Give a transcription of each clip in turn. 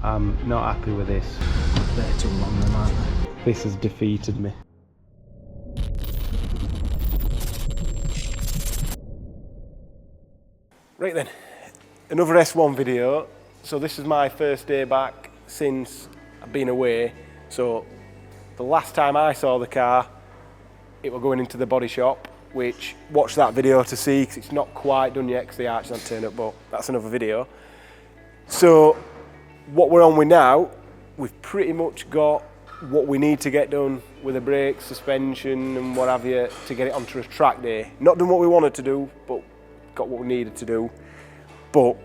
I'm not happy with this. They're too long then, aren't they? This has defeated me. Right then, another S1 video. So this is my first day back since I've been away. So the last time I saw the car, it was going into the body shop, which watch that video to see, because it's not quite done yet because the arch hasn't turned up, but that's another video. So what we're on with now, we've pretty much got what we need to get done with the brakes, suspension and what have you to get it onto a track day. Not done what we wanted to do, but got what we needed to do. But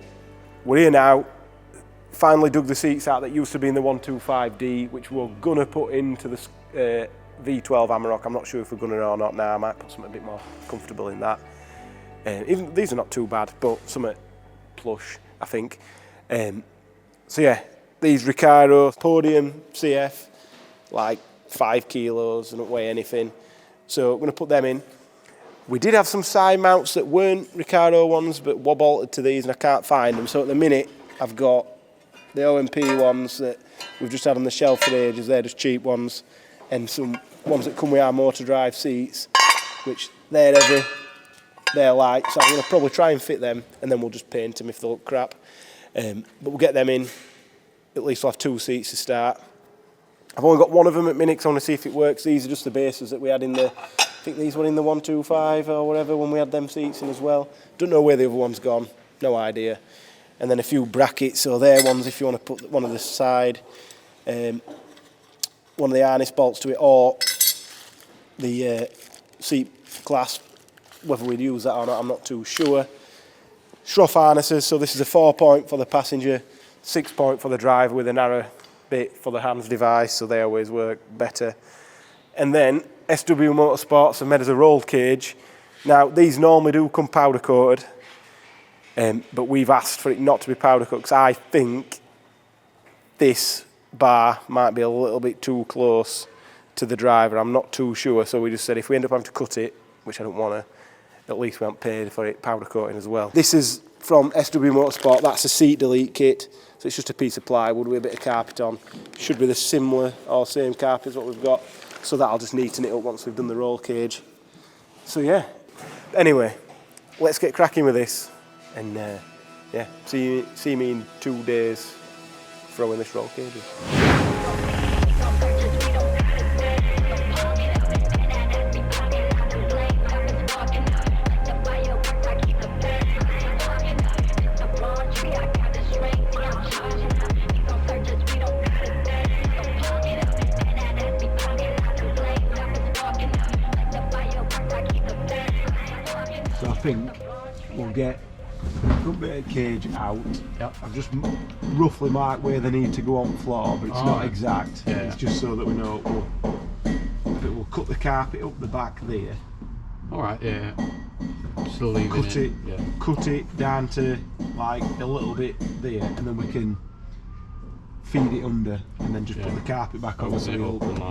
we're here now. Finally dug the seats out that used to be in the 125D, which we're gonna put into the V12 Amarok. I'm not sure if we're gonna or not now. I might put something a bit more comfortable in that. Even these are not too bad, but something plush, I think. So yeah, these Recaro Podium CF, like 5 kilos and don't weigh anything. So I'm gonna put them in. We did have some side mounts that weren't Recaro ones, but were bolted to these and I can't find them. So at the minute, I've got the OMP ones that we've just had on the shelf for ages. They're just cheap ones. And some ones that come with our motor drive seats, which they're heavy, they're light. So I'm gonna probably try and fit them and then we'll just paint them if they look crap. But we'll get them in. At least we'll have 2 seats to start. I've only got one of them at minute because I want to see if it works. These are just the bases that we had in the, I think these were in the 125 or whatever when we had them seats in as well. Don't know where the other one's gone, no idea. And then a few brackets, so they're ones if you want to put one on the side, one of the harness bolts to it, or the seat clasp, whether we'd use that or not, I'm not too sure. Shroff harnesses, so this is a 4-point for the passenger, 6-point for the driver with a narrow bit for the hands device, so they always work better. And then SW Motorsports have made us a roll cage. Now these normally do come powder coated, but we've asked for it not to be powder coated because I think this bar might be a little bit too close to the driver. I'm not too sure, so we just said if we end up having to cut it, which I don't want to, at least we haven't paid for it powder coating as well. This is from SW Motorsport. That's a seat delete kit. So it's just a piece of plywood with a bit of carpet on. Should be the similar or same carpet as what we've got. So that'll just neaten it up once we've done the roll cage. So yeah. Anyway, let's get cracking with this. And yeah, see me in 2 days throwing this roll cage in. So I think we'll get a good bit of cage out. Yep. I've just roughly marked where they need to go on floor, but it's not exact. Yeah. It's just so that we know we'll cut the carpet up the back there. Alright, yeah. Still leaving cut it. Yeah. Cut it down to like a little bit there, and then we can feed it under, and then just put the carpet back over.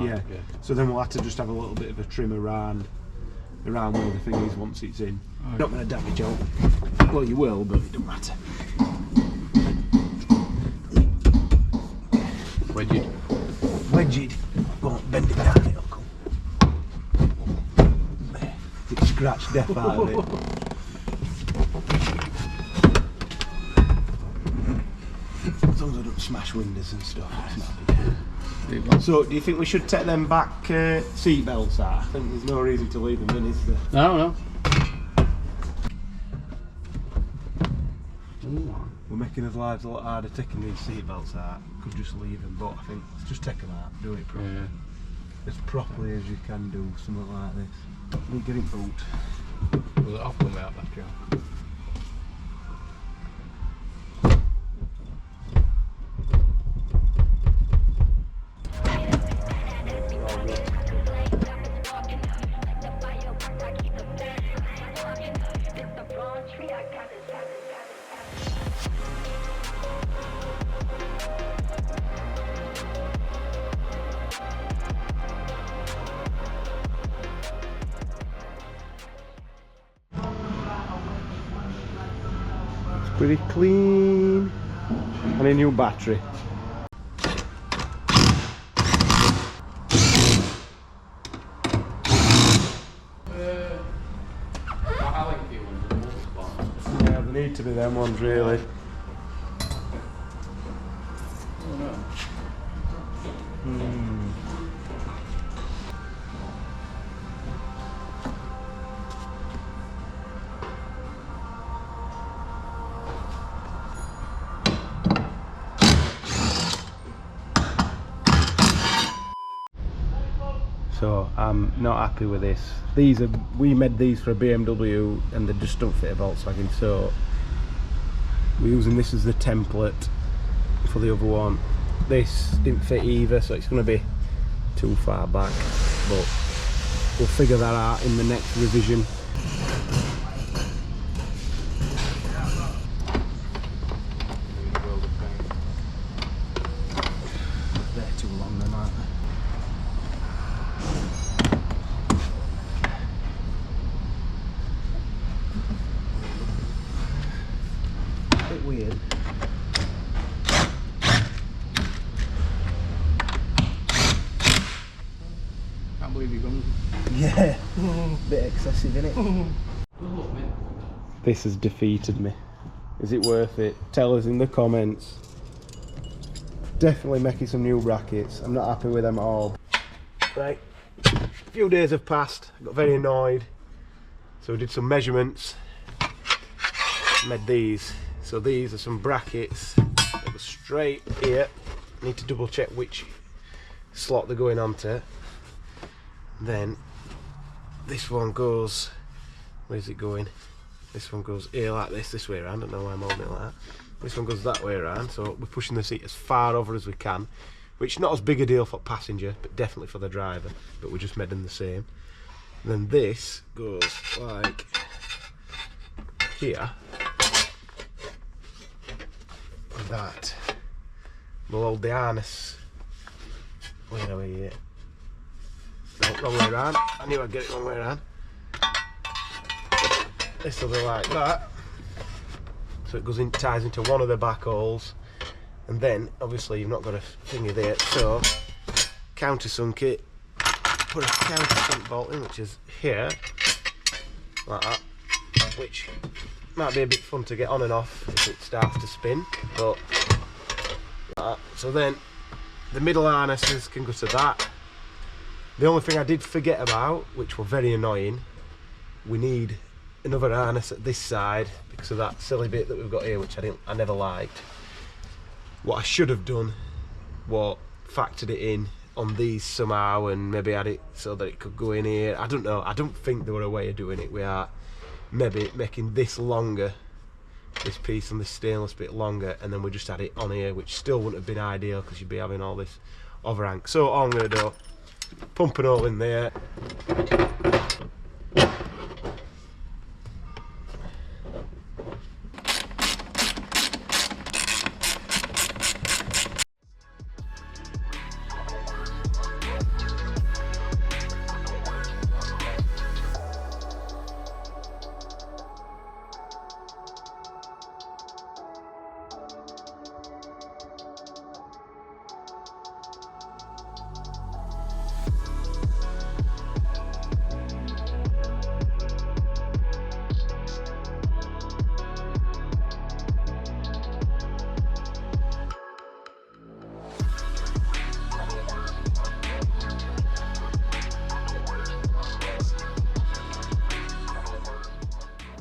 Yeah. So then we'll have to just have a little bit of a trim around where the thing is once it's in. Okay. Not going to damage out. Well, you will, but it doesn't matter. Wedged. Wedged. Go on, bend it down, it'll come. There. It scratched death out of it. As long as I don't smash windows and stuff, it's not a big deal. So, do you think we should take them back seat belts out? I think there's no reason to leave them in, is there? No. We're making his lives a lot harder taking these seat belts out. Could just leave them, but I think let's just take them out, do it properly. Yeah. As properly as you can do something like this. We get it boot. Was it off them out that job? Pretty clean. And a new battery. need to be them ones, really. So I'm not happy with this. We made these for a BMW and they just don't fit a Volkswagen, so we're using this as the template for the other one. This didn't fit either, so it's going to be too far back, but we'll figure that out in the next revision. They're too long then, aren't they? Bit weird. Can't believe you're going. Yeah, bit excessive, innit? This has defeated me. Is it worth it? Tell us in the comments. Definitely making some new brackets. I'm not happy with them at all. Right, a few days have passed. I got very annoyed. So we did some measurements. Made these. So these are some brackets that go straight here. I need to double check which slot they're going onto. Then this one goes, where's it going? This one goes here like this way around. I don't know why I'm holding it like that. This one goes that way around, so we're pushing the seat as far over as we can, which not as big a deal for passenger, but definitely for the driver, but we just made them the same. And then this goes like here, and that will hold the harness. Where are we here? No, wrong way around. I knew I'd get it wrong way around. This will be like that. So it goes in, ties into one of the back holes, and then obviously you've not got a thingy there, so countersunk it, put a countersunk bolt in, which is here, like that, which might be a bit fun to get on and off if it starts to spin, but like that. So then the middle harnesses can go to that. The only thing I did forget about, which were very annoying, we need another harness at this side because of that silly bit that we've got here, which I never liked. What I should have done was factored it in on these somehow and maybe had it so that it could go in here. I don't know. I don't think there were a way of doing it. We are maybe making this longer, this piece and this stainless bit longer, and then we just had it on here, which still wouldn't have been ideal because you'd be having all this overhang. So all I'm going to do, pump it all in there.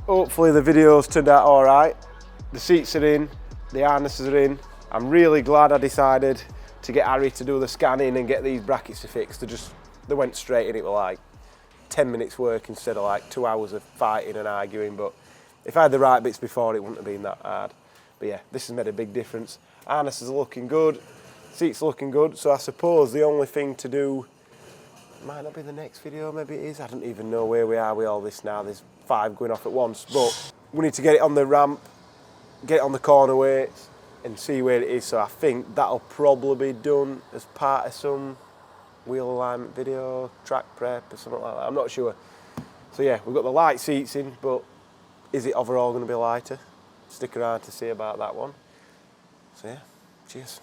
Hopefully the video's turned out alright. The seats are in, the harnesses are in. I'm really glad I decided to get Harry to do the scanning and get these brackets fixed. They went straight in. It was like 10 minutes work instead of like 2 hours of fighting and arguing. But if I had the right bits before, it wouldn't have been that hard. But yeah, this has made a big difference. Harnesses are looking good, seats are looking good. So I suppose the only thing to do might not be the next video, maybe it is. I don't even know where we are with all this now. There's 5 going off at once, but we need to get it on the ramp, get it on the corner weights and see where it is. So I think that'll probably be done as part of some wheel alignment video, track prep or something like that. I'm not sure. So yeah, we've got the light seats in, but is it overall going to be lighter? Stick around to see about that one. So yeah, cheers.